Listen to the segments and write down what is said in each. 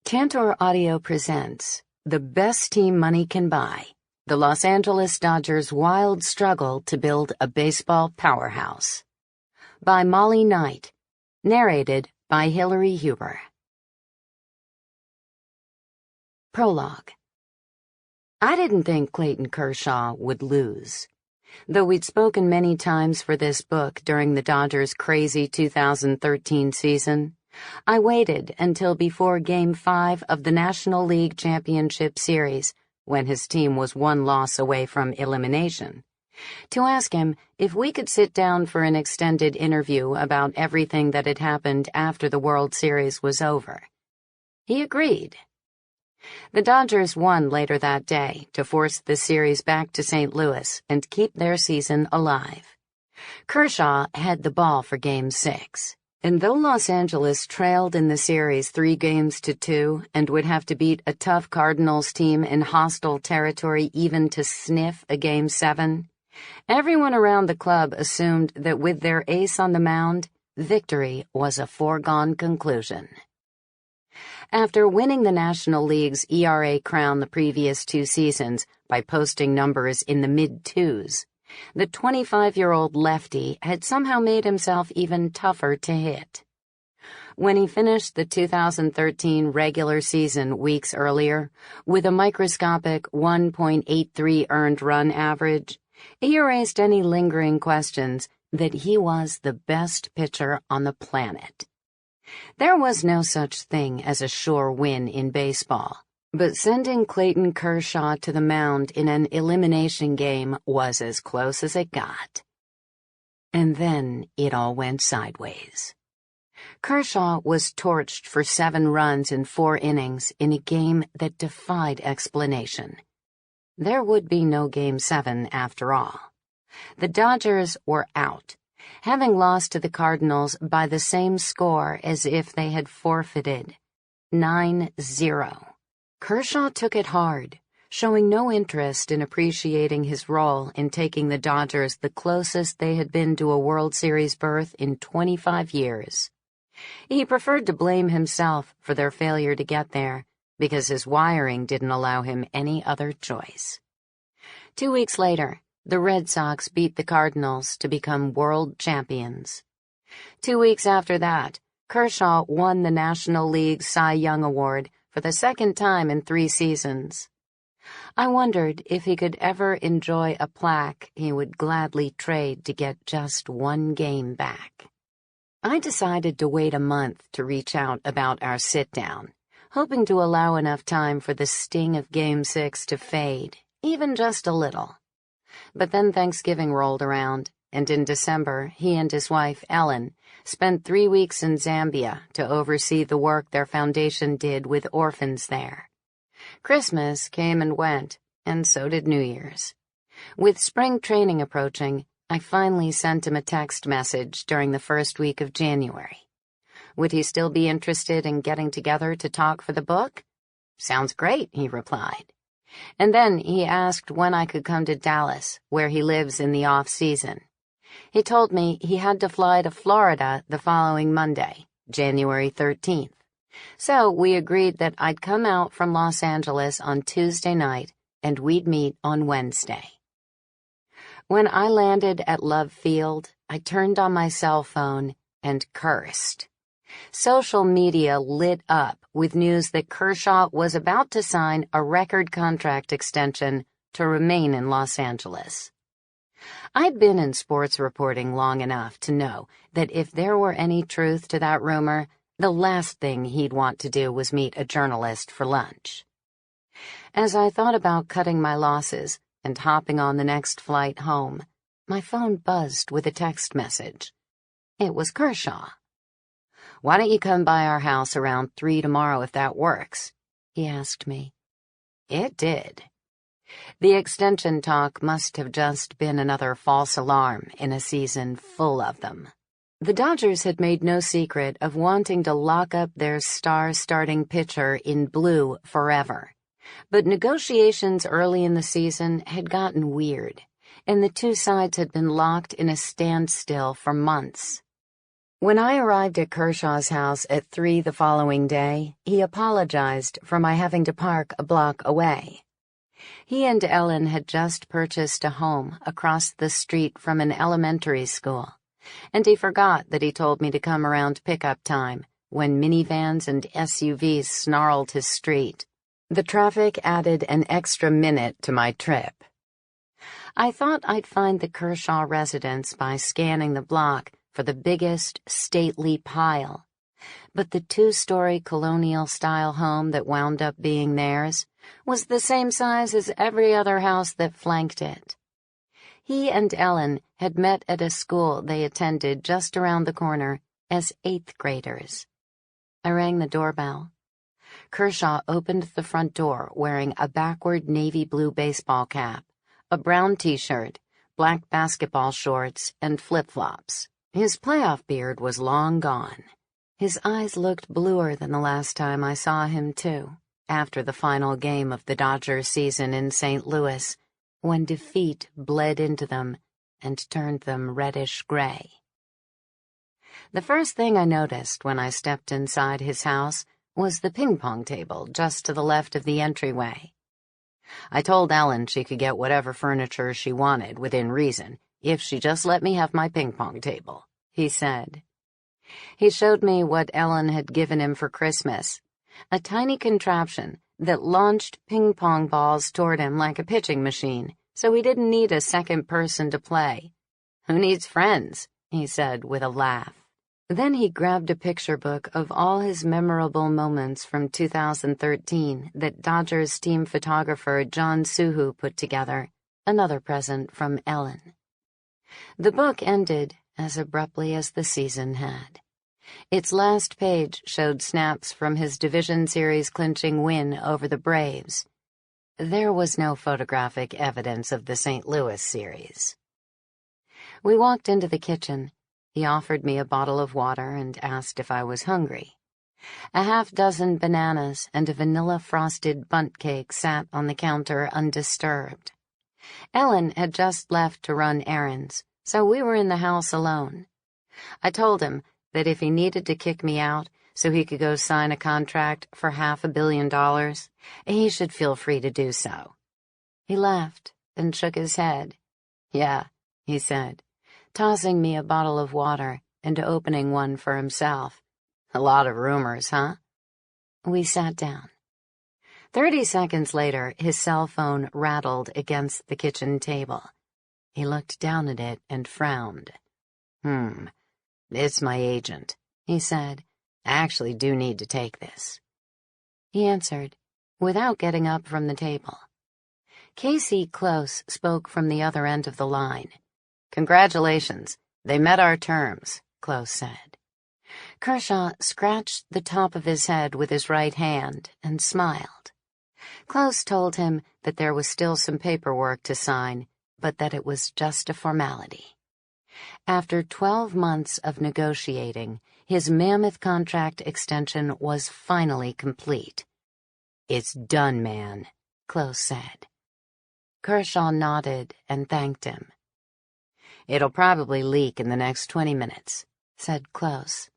Tantor Audio presents The Best Team Money Can Buy, the Los Angeles Dodgers' Wild Struggle to Build a Baseball Powerhouse. By Molly Knight. Narrated by Hillary Huber. Prologue. I didn't think Clayton Kershaw would lose. Though we'd spoken many times for this book during the Dodgers' crazy 2013 season, I waited until before Game 5 of the National League Championship Series, when his team was one loss away from elimination, to ask him if we could sit down for an extended interview about everything that had happened after the World Series was over. He agreed. The Dodgers won later that day to force the series back to St. Louis and keep their season alive. Kershaw had the ball for Game 6. And though Los Angeles trailed in the series 3-2 and would have to beat a tough Cardinals team in hostile territory even to sniff a Game 7, everyone around the club assumed that with their ace on the mound, victory was a foregone conclusion. After winning the National League's ERA crown the previous 2 seasons by posting numbers in the mid-2s, the 25-year-old lefty had somehow made himself even tougher to hit. When he finished the 2013 regular season weeks earlier with a microscopic 1.83 earned run average, he erased any lingering questions that he was the best pitcher on the planet. There was no such thing as a sure win in baseball, but sending Clayton Kershaw to the mound in an elimination game was as close as it got. And then it all went sideways. Kershaw was torched for 7 runs in 4 innings in a game that defied explanation. There would be no Game 7 after all. The Dodgers were out, having lost to the Cardinals by the same score as if they had forfeited, 9-0. Kershaw took it hard, showing no interest in appreciating his role in taking the Dodgers the closest they had been to a World Series berth in 25 years. He preferred to blame himself for their failure to get there, because his wiring didn't allow him any other choice. 2 weeks later, the Red Sox beat the Cardinals to become world champions. 2 weeks after that, Kershaw won the National League Cy Young Award for the 2nd time in 3 seasons. I wondered if he could ever enjoy a plaque he would gladly trade to get just 1 game back. I decided to wait a month to reach out about our sit-down, hoping to allow enough time for the sting of Game 6 to fade, even just a little. But then Thanksgiving rolled around, and in December, he and his wife, Ellen, spent 3 weeks in Zambia to oversee the work their foundation did with orphans there. Christmas came and went, and so did New Year's. With spring training approaching, I finally sent him a text message during the first week of January. Would he still be interested in getting together to talk for the book? "Sounds great," he replied. And then he asked when I could come to Dallas, where he lives in the off-season. He told me he had to fly to Florida the following Monday, January 13th. So we agreed that I'd come out from Los Angeles on Tuesday night and we'd meet on Wednesday. When I landed at Love Field, I turned on my cell phone and cursed. Social media lit up with news that Kershaw was about to sign a record contract extension to remain in Los Angeles. I'd been in sports reporting long enough to know that if there were any truth to that rumor, the last thing he'd want to do was meet a journalist for lunch. As I thought about cutting my losses and hopping on the next flight home, my phone buzzed with a text message. It was Kershaw. "Why don't you come by our house around 3 tomorrow if that works?" he asked me. It did. The extension talk must have just been another false alarm in a season full of them. The Dodgers had made no secret of wanting to lock up their star starting pitcher in blue forever, but negotiations early in the season had gotten weird, and the 2 sides had been locked in a standstill for months. When I arrived at Kershaw's house at 3 the following day, he apologized for my having to park a block away. He and Ellen had just purchased a home across the street from an elementary school, and he forgot that he told me to come around pickup time when minivans and SUVs snarled his street. The traffic added an extra minute to my trip. I thought I'd find the Kershaw residence by scanning the block for the biggest, stately pile, but the 2-story colonial-style home that wound up being theirs was the same size as every other house that flanked it. He and Ellen had met at a school they attended just around the corner as 8th graders. I rang the doorbell. Kershaw opened the front door wearing a backward navy blue baseball cap, a brown t-shirt, black basketball shorts, and flip-flops. His playoff beard was long gone. His eyes looked bluer than the last time I saw him, too, after the final game of the Dodgers season in St. Louis, when defeat bled into them and turned them reddish-gray. The first thing I noticed when I stepped inside his house was the ping-pong table just to the left of the entryway. I told Ellen she could get whatever furniture she wanted within reason, if she just let me have my ping-pong table, he said. He showed me what Ellen had given him for Christmas, a tiny contraption that launched ping-pong balls toward him like a pitching machine, so he didn't need a second person to play. Who needs friends? He said with a laugh. Then he grabbed a picture book of all his memorable moments from 2013 that Dodgers team photographer John Suhu put together, another present from Ellen. The book ended as abruptly as the season had. Its last page showed snaps from his Division Series clinching win over the Braves. There was no photographic evidence of the St. Louis series. We walked into the kitchen. He offered me a bottle of water and asked if I was hungry. A half-dozen bananas and a vanilla-frosted bundt cake sat on the counter undisturbed. Ellen had just left to run errands, so we were in the house alone. I told him that if he needed to kick me out so he could go sign a contract for $500 million, he should feel free to do so. He laughed and shook his head. Yeah, he said, tossing me a bottle of water and opening one for himself. A lot of rumors, huh? We sat down. 30 seconds later, his cell phone rattled against the kitchen table. He looked down at it and frowned. It's my agent, he said. I actually do need to take this. He answered, without getting up from the table. Casey Close spoke from the other end of the line. Congratulations, they met our terms, Close said. Kershaw scratched the top of his head with his right hand and smiled. Close told him that there was still some paperwork to sign, but that it was just a formality. After 12 months of negotiating, his mammoth contract extension was finally complete. It's done, man, Close said. Kershaw nodded and thanked him. It'll probably leak in the next 20 minutes, said Close.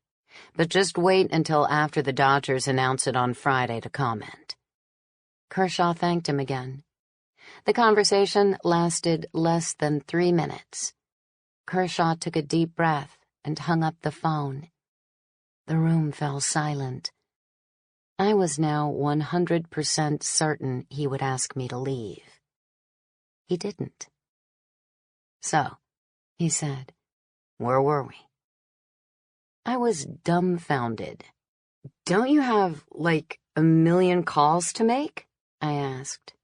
But just wait until after the Dodgers announce it on Friday to comment. Kershaw thanked him again. The conversation lasted less than 3 minutes. Kershaw took a deep breath and hung up the phone. The room fell silent. I was now 100% certain he would ask me to leave. He didn't. So, he said, where were we? I was dumbfounded. Don't you have, like, 1 million calls to make? I asked.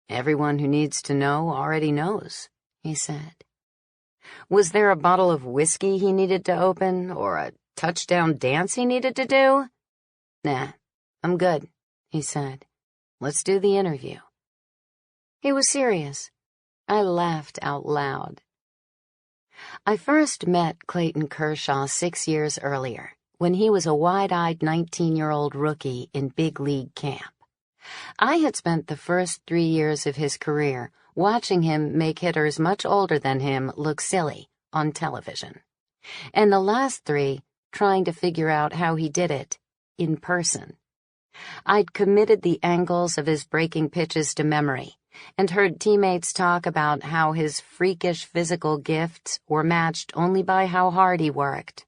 Everyone who needs to know already knows, he said. Was there a bottle of whiskey he needed to open, or a touchdown dance he needed to do? Nah, I'm good, he said. Let's do the interview. He was serious. I laughed out loud. I first met Clayton Kershaw 6 years earlier, when he was a wide-eyed 19-year-old rookie in big league camp. I had spent the first 3 years of his career watching him make hitters much older than him look silly on television, and the last 3 trying to figure out how he did it in person. I'd committed the angles of his breaking pitches to memory and heard teammates talk about how his freakish physical gifts were matched only by how hard he worked.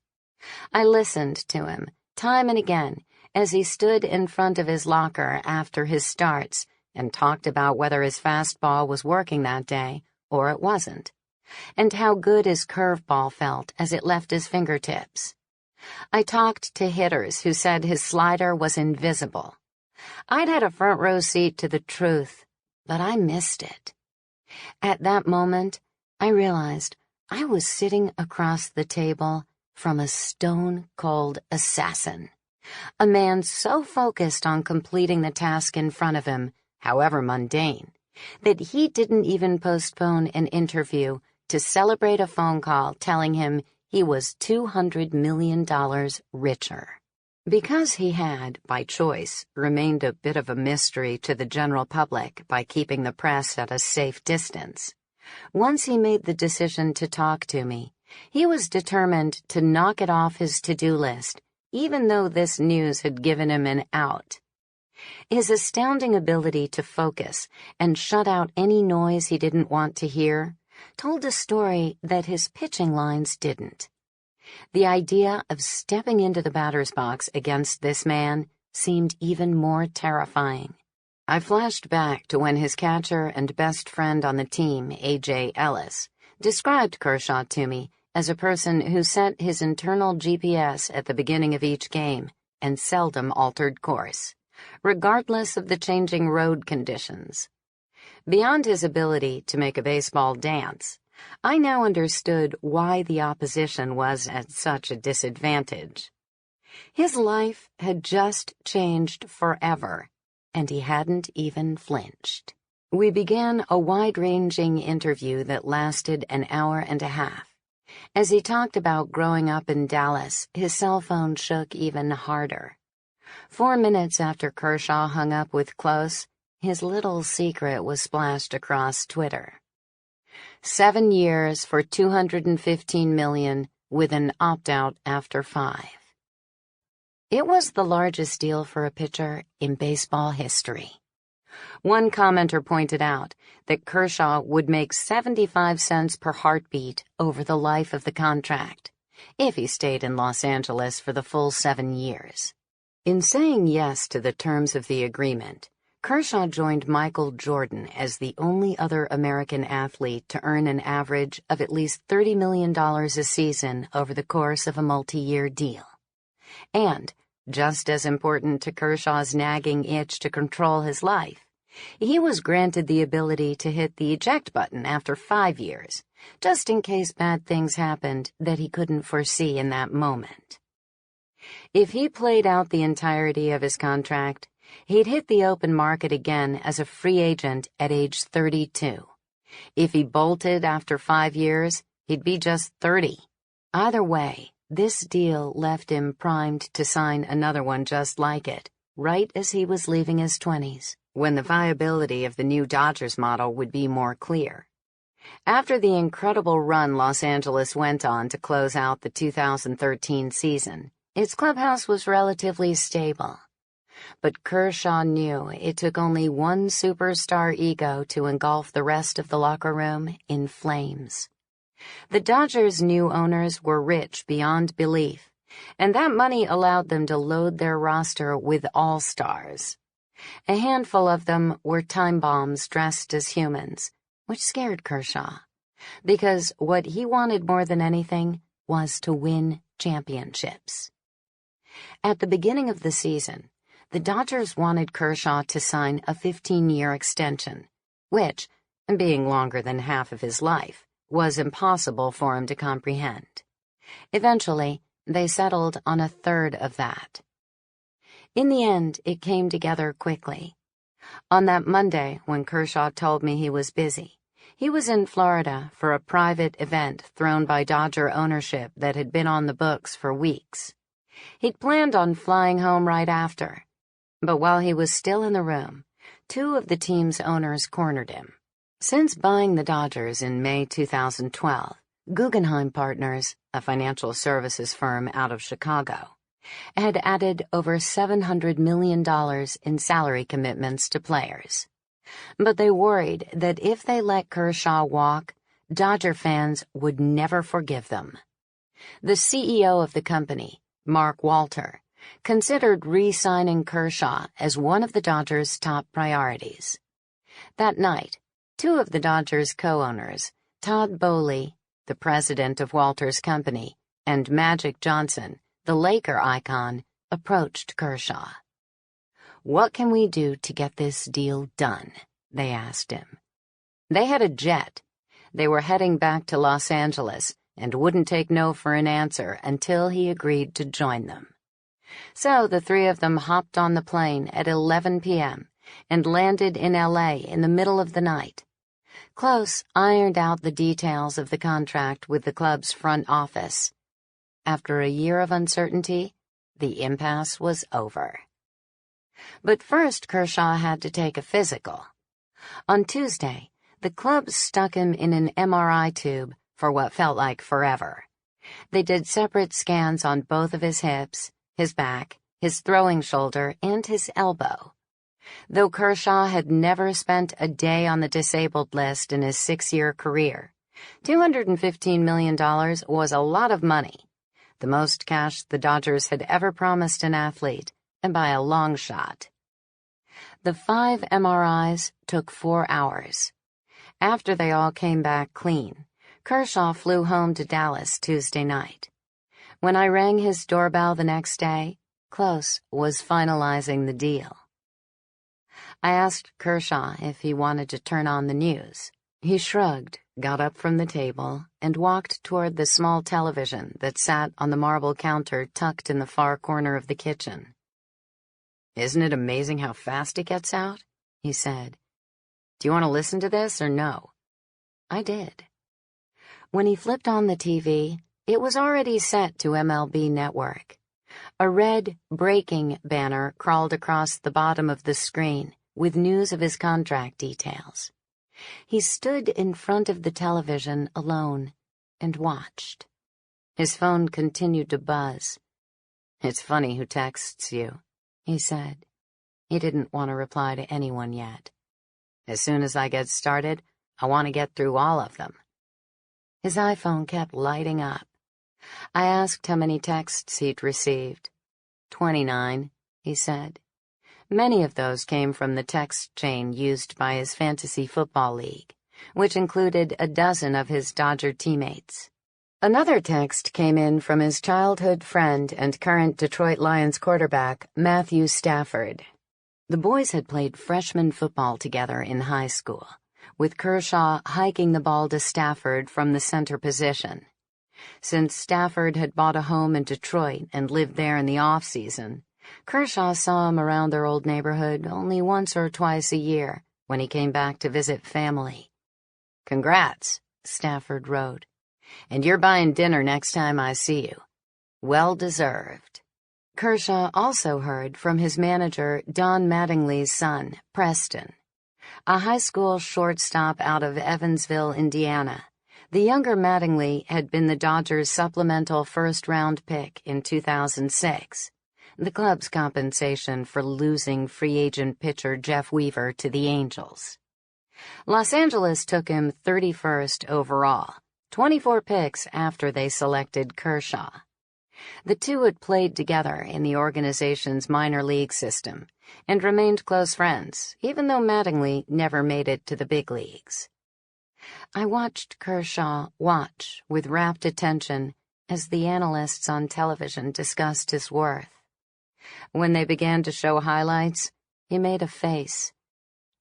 I listened to him, time and again, as he stood in front of his locker after his starts and talked about whether his fastball was working that day or it wasn't, and how good his curveball felt as it left his fingertips. I talked to hitters who said his slider was invisible. I'd had a front row seat to the truth, but I missed it. At that moment, I realized I was sitting across the table from a stone-cold assassin, a man so focused on completing the task in front of him, however mundane, that he didn't even postpone an interview to celebrate a phone call telling him he was $200 million richer. Because he had, by choice, remained a bit of a mystery to the general public by keeping the press at a safe distance, once he made the decision to talk to me, he was determined to knock it off his to-do list, even though this news had given him an out. His astounding ability to focus and shut out any noise he didn't want to hear told a story that his pitching lines didn't. The idea of stepping into the batter's box against this man seemed even more terrifying. I flashed back to when his catcher and best friend on the team, A.J. Ellis, described Kershaw to me as a person who set his internal GPS at the beginning of each game and seldom altered course, regardless of the changing road conditions. Beyond his ability to make a baseball dance, I now understood why the opposition was at such a disadvantage. His life had just changed forever, and he hadn't even flinched. We began a wide-ranging interview that lasted an hour and a half. As he talked about growing up in Dallas, his cell phone shook even harder. 4 minutes after Kershaw hung up with Close, his little secret was splashed across Twitter. 7 years for $215 million with an opt-out after 5. It was the largest deal for a pitcher in baseball history. One commenter pointed out that Kershaw would make 75 cents per heartbeat over the life of the contract, if he stayed in Los Angeles for the full 7 years. In saying yes to the terms of the agreement, Kershaw joined Michael Jordan as the only other American athlete to earn an average of at least $30 million a season over the course of a multi-year deal. And, just as important to Kershaw's nagging itch to control his life, he was granted the ability to hit the eject button after 5 years, just in case bad things happened that he couldn't foresee in that moment. If he played out the entirety of his contract, he'd hit the open market again as a free agent at age 32. If he bolted after 5 years, he'd be just 30. Either way, this deal left him primed to sign another one just like it, right as he was leaving his 20s, when the viability of the new Dodgers model would be more clear. After the incredible run Los Angeles went on to close out the 2013 season, its clubhouse was relatively stable. But Kershaw knew it took only one superstar ego to engulf the rest of the locker room in flames. The Dodgers' new owners were rich beyond belief, and that money allowed them to load their roster with all-stars. A handful of them were time bombs dressed as humans, which scared Kershaw, because what he wanted more than anything was to win championships. At the beginning of the season, the Dodgers wanted Kershaw to sign a 15-year extension, which, being longer than half of his life, was impossible for him to comprehend. Eventually, they settled on a third of that. In the end, it came together quickly. On that Monday, when Kershaw told me he was busy, he was in Florida for a private event thrown by Dodger ownership that had been on the books for weeks. He'd planned on flying home right after, but while he was still in the room, 2 of the team's owners cornered him. Since buying the Dodgers in May 2012, Guggenheim Partners, a financial services firm out of Chicago, had added over $700 million in salary commitments to players. But they worried that if they let Kershaw walk, Dodger fans would never forgive them. The CEO of the company, Mark Walter, considered re-signing Kershaw as one of the Dodgers' top priorities. That night, two of the Dodgers' co-owners, Todd Boehly, the president of Walter's company, and Magic Johnson, the Laker icon, approached Kershaw. "What can we do to get this deal done?" they asked him. They had a jet. They were heading back to Los Angeles and wouldn't take no for an answer until he agreed to join them. So the three of them hopped on the plane at 11 p.m. and landed in L.A. in the middle of the night. Close ironed out the details of the contract with the club's front office. After a year of uncertainty, the impasse was over. But first Kershaw had to take a physical. On Tuesday, the club stuck him in an MRI tube for what felt like forever. They did separate scans on both of his hips, his back, his throwing shoulder, and his elbow. Though Kershaw had never spent a day on the disabled list in his 6-year career, $215 million was a lot of money, the most cash the Dodgers had ever promised an athlete, and by a long shot. The 5 MRIs took 4 hours. After they all came back clean, Kershaw flew home to Dallas Tuesday night. When I rang his doorbell the next day, Close was finalizing the deal. I asked Kershaw if he wanted to turn on the news. He shrugged, got up from the table, and walked toward the small television that sat on the marble counter tucked in the far corner of the kitchen. "Isn't it amazing how fast it gets out?" he said. "Do you want to listen to this or no?" I did. When he flipped on the TV, it was already set to MLB Network. A red "Breaking" banner crawled across the bottom of the screen with news of his contract details. He stood in front of the television alone and watched. His phone continued to buzz. "It's funny who texts you," he said. He didn't want to reply to anyone yet. "As soon as I get started, I want to get through all of them." His iPhone kept lighting up. I asked how many texts he'd received. 29, he said. Many of those came from the text chain used by his fantasy football league, which included a dozen of his Dodger teammates. Another text came in from his childhood friend and current Detroit Lions quarterback, Matthew Stafford. The boys had played freshman football together in high school, with Kershaw hiking the ball to Stafford from the center position. Since Stafford had bought a home in Detroit and lived there in the off-season, Kershaw saw him around their old neighborhood only once or twice a year when he came back to visit family. "Congrats," Stafford wrote. "And you're buying dinner next time I see you. Well deserved." Kershaw also heard from his manager Don Mattingly's son, Preston, a high school shortstop out of Evansville, Indiana. The younger Mattingly had been the Dodgers' supplemental first-round pick in 2006, the club's compensation for losing free agent pitcher Jeff Weaver to the Angels. Los Angeles took him 31st overall, 24 picks after they selected Kershaw. The two had played together in the organization's minor league system and remained close friends, even though Mattingly never made it to the big leagues. I watched Kershaw watch with rapt attention as the analysts on television discussed his worth. When they began to show highlights, he made a face.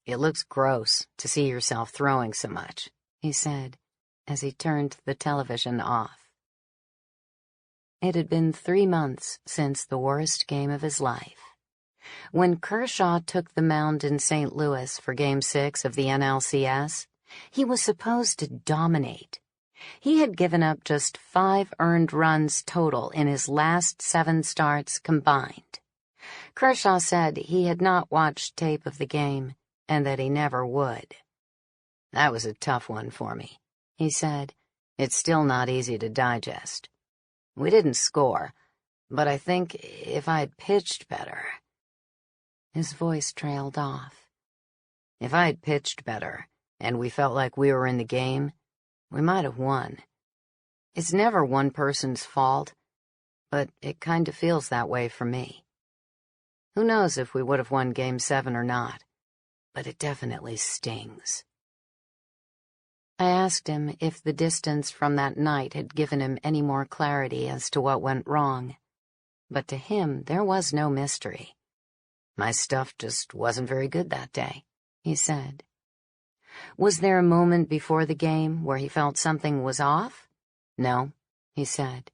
"It looks gross to see yourself throwing so much," he said, as he turned the television off. It had been 3 months since the worst game of his life. When Kershaw took the mound in St. Louis for Game 6 of the NLCS, he was supposed to dominate. He had given up just 5 earned runs total in his last 7 starts combined. Kershaw said he had not watched tape of the game and that he never would. "That was a tough one for me," he said. It's still not easy to digest. We didn't score, but I think if I'd pitched better—" His voice trailed off. "If I'd pitched better, and we felt like we were in the game, we might have won. It's never one person's fault, but it kind of feels that way for me. Who knows if we would have won Game 7 or not, but it definitely stings." I asked him if the distance from that night had given him any more clarity as to what went wrong, but to him there was no mystery. "My stuff just wasn't very good that day," he said. "Was there a moment before the game where he felt something was off?" "No," he said.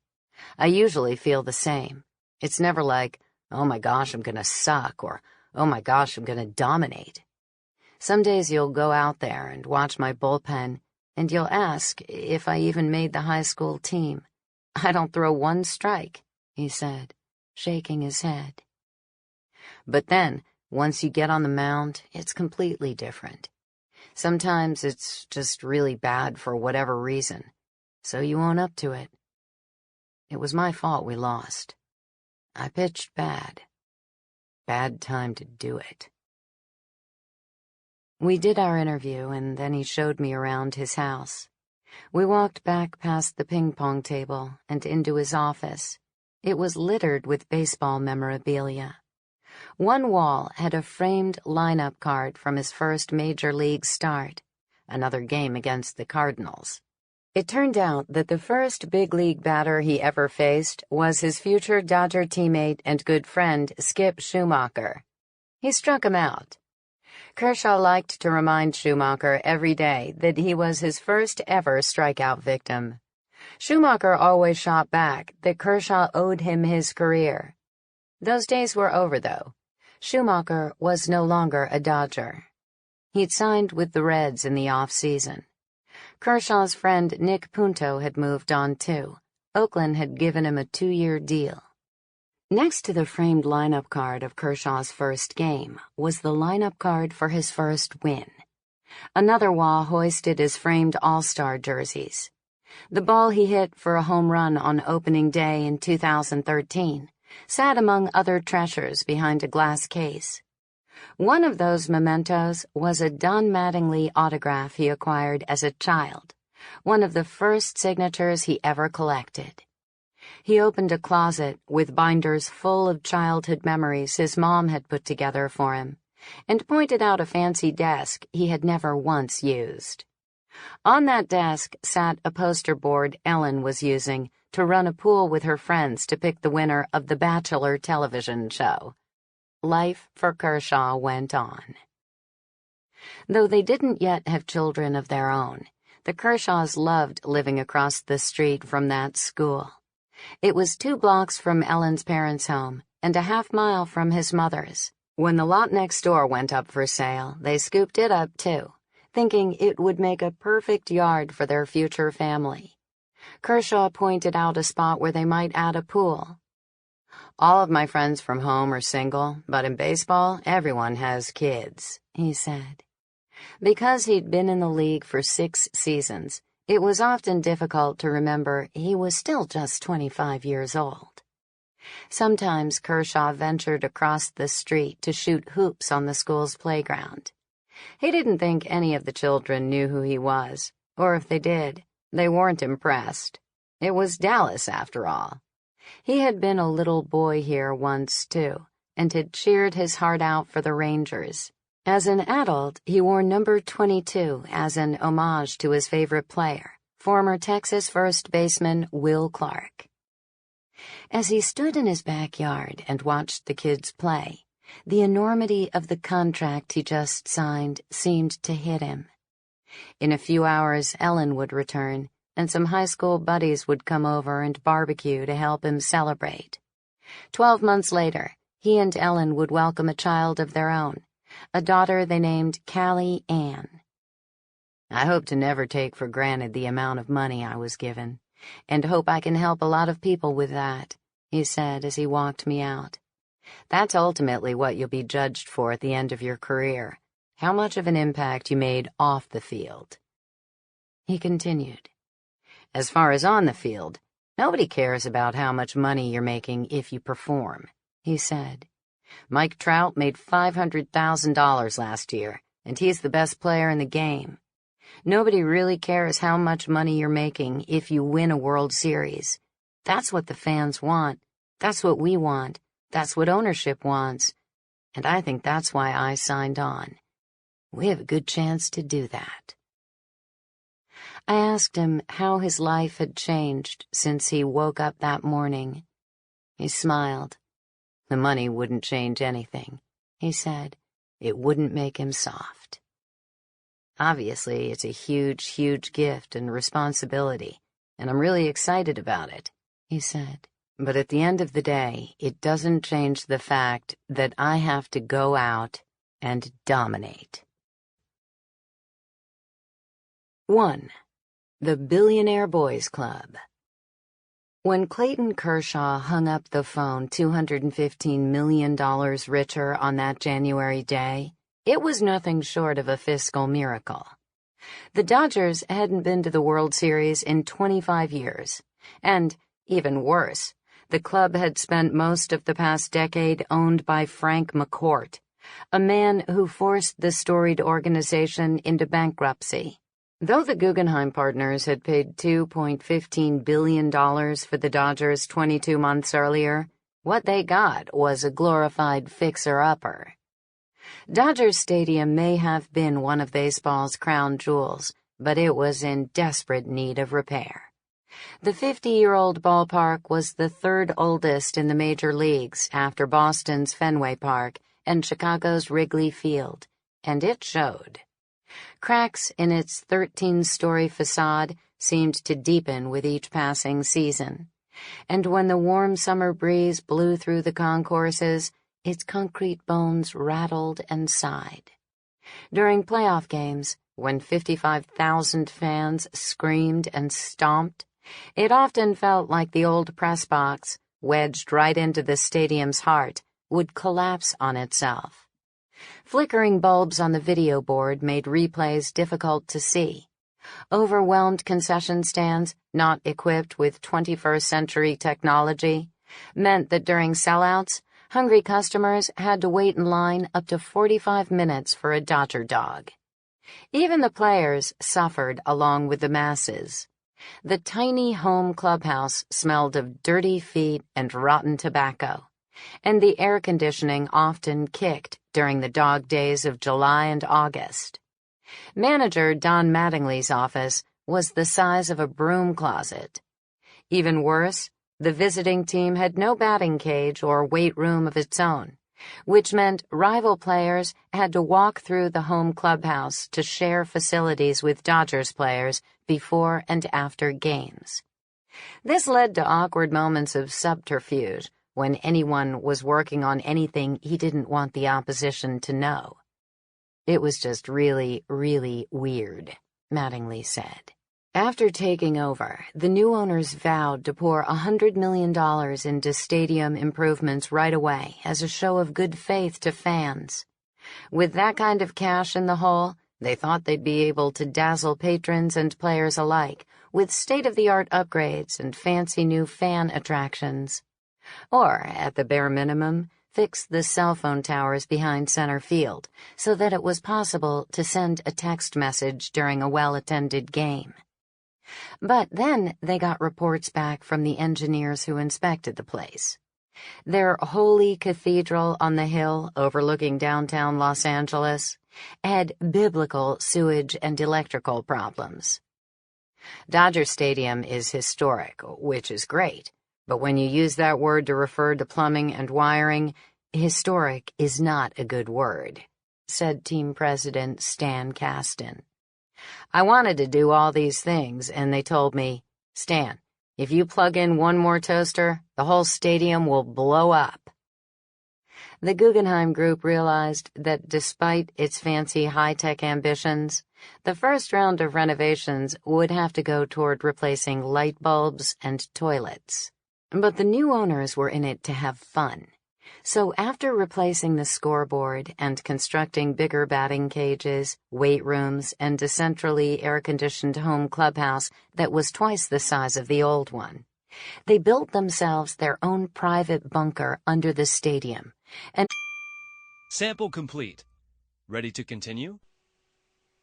"I usually feel the same. It's never like, oh my gosh, I'm gonna suck, or oh my gosh, I'm gonna dominate. Some days you'll go out there and watch my bullpen, and you'll ask if I even made the high school team. I don't throw one strike," he said, shaking his head. "But then, once you get on the mound, it's completely different. Sometimes it's just really bad for whatever reason, so you own up to it. It was my fault we lost. I pitched bad. Bad time to do it." We did our interview, and then he showed me around his house. We walked back past the ping-pong table and into his office. It was littered with baseball memorabilia. One wall had a framed lineup card from his first major league start, another game against the Cardinals. It turned out that the first big league batter he ever faced was his future Dodger teammate and good friend Skip Schumacher. He struck him out. Kershaw liked to remind Schumacher every day that he was his first ever strikeout victim. Schumacher always shot back that Kershaw owed him his career. Those days were over, though. Schumacher was no longer a Dodger. He'd signed with the Reds in the off-season. Kershaw's friend Nick Punto had moved on, too. Oakland had given him a 2-year deal. Next to the framed lineup card of Kershaw's first game was the lineup card for his first win. Another wall hoisted his framed All-Star jerseys. The ball he hit for a home run on opening day in 2013 sat among other treasures behind a glass case. One of those mementos was a Don Mattingly autograph he acquired as a child, one of the first signatures he ever collected. He opened a closet with binders full of childhood memories his mom had put together for him, and pointed out a fancy desk he had never once used. On that desk sat a poster board Ellen was using to run a pool with her friends to pick the winner of The Bachelor television show. Life for Kershaw went on. Though they didn't yet have children of their own, the Kershaws loved living across the street from that school. It was 2 blocks from Ellen's parents' home and a half-mile from his mother's. When the lot next door went up for sale, they scooped it up, too, thinking it would make a perfect yard for their future family. Kershaw pointed out a spot where they might add a pool. "All of my friends from home are single, but in baseball, everyone has kids," he said. Because he'd been in the league for 6 seasons, it was often difficult to remember he was still just 25 years old. Sometimes Kershaw ventured across the street to shoot hoops on the school's playground. He didn't think any of the children knew who he was, or if they did, they weren't impressed. It was Dallas, after all. He had been a little boy here once, too, and had cheered his heart out for the Rangers. As an adult, he wore number 22 as an homage to his favorite player, former Texas first baseman Will Clark. As he stood in his backyard and watched the kids play, the enormity of the contract he just signed seemed to hit him. In a few hours, Ellen would return, and some high school buddies would come over and barbecue to help him celebrate. 12 months later, he and Ellen would welcome a child of their own, a daughter they named Callie Ann. "I hope to never take for granted the amount of money I was given, and hope I can help a lot of people with that," he said as he walked me out. "That's ultimately what you'll be judged for at the end of your career, how much of an impact you made off the field." He continued, As far as on the field, nobody cares about how much money you're making if you perform," he said. "Mike Trout made $500,000 last year, and he's the best player in the game. Nobody really cares how much money you're making if you win a World Series. That's what the fans want. That's what we want. That's what ownership wants. And I think that's why I signed on. We have a good chance to do that." I asked him how his life had changed since he woke up that morning. He smiled. "The money wouldn't change anything," he said. "It wouldn't make him soft. Obviously, it's a huge, huge gift and responsibility, and I'm really excited about it," he said. "But at the end of the day, it doesn't change the fact that I have to go out and dominate." 1. The Billionaire Boys Club. When Clayton Kershaw hung up the phone $215 million richer on that January day, it was nothing short of a fiscal miracle. The Dodgers hadn't been to the World Series in 25 years, and, even worse, the club had spent most of the past decade owned by Frank McCourt, a man who forced the storied organization into bankruptcy. Though the Guggenheim partners had paid $2.15 billion for the Dodgers 22 months earlier, what they got was a glorified fixer-upper. Dodgers Stadium may have been one of baseball's crown jewels, but it was in desperate need of repair. The 50-year-old ballpark was the third oldest in the major leagues after Boston's Fenway Park and Chicago's Wrigley Field, and it showed. Cracks in its 13-story facade seemed to deepen with each passing season, and when the warm summer breeze blew through the concourses, its concrete bones rattled and sighed. During playoff games, when 55,000 fans screamed and stomped, it often felt like the old press box, wedged right into the stadium's heart, would collapse on itself. Flickering bulbs on the video board made replays difficult to see. Overwhelmed concession stands, not equipped with 21st century technology, meant that during sellouts, hungry customers had to wait in line up to 45 minutes for a Dodger dog. Even the players suffered along with the masses. The tiny home clubhouse smelled of dirty feet and rotten tobacco, and the air conditioning often kicked during the dog days of July and August. Manager Don Mattingly's office was the size of a broom closet. Even worse, the visiting team had no batting cage or weight room of its own, which meant rival players had to walk through the home clubhouse to share facilities with Dodgers players before and after games. This led to awkward moments of subterfuge when anyone was working on anything he didn't want the opposition to know. "It was just really, really weird," Mattingly said. After taking over, the new owners vowed to pour $100 million into stadium improvements right away as a show of good faith to fans. With that kind of cash in the hole, they thought they'd be able to dazzle patrons and players alike with state-of-the-art upgrades and fancy new fan attractions. Or, at the bare minimum, fix the cell phone towers behind center field so that it was possible to send a text message during a well-attended game. But then they got reports back from the engineers who inspected the place. Their holy cathedral on the hill overlooking downtown Los Angeles had biblical sewage and electrical problems. Dodger Stadium is historic, which is great, but when you use that word to refer to plumbing and wiring, historic is not a good word, said team president Stan Kasten. "I wanted to do all these things, and they told me, 'Stan, if you plug in one more toaster, the whole stadium will blow up.'" The Guggenheim Group realized that despite its fancy high-tech ambitions, the first round of renovations would have to go toward replacing light bulbs and toilets. But the new owners were in it to have fun, So after replacing the scoreboard and constructing bigger batting cages, weight rooms, and a centrally air-conditioned home clubhouse that was twice the size of the old one, they built themselves their own private bunker under the stadium. And Sample complete. Ready to continue?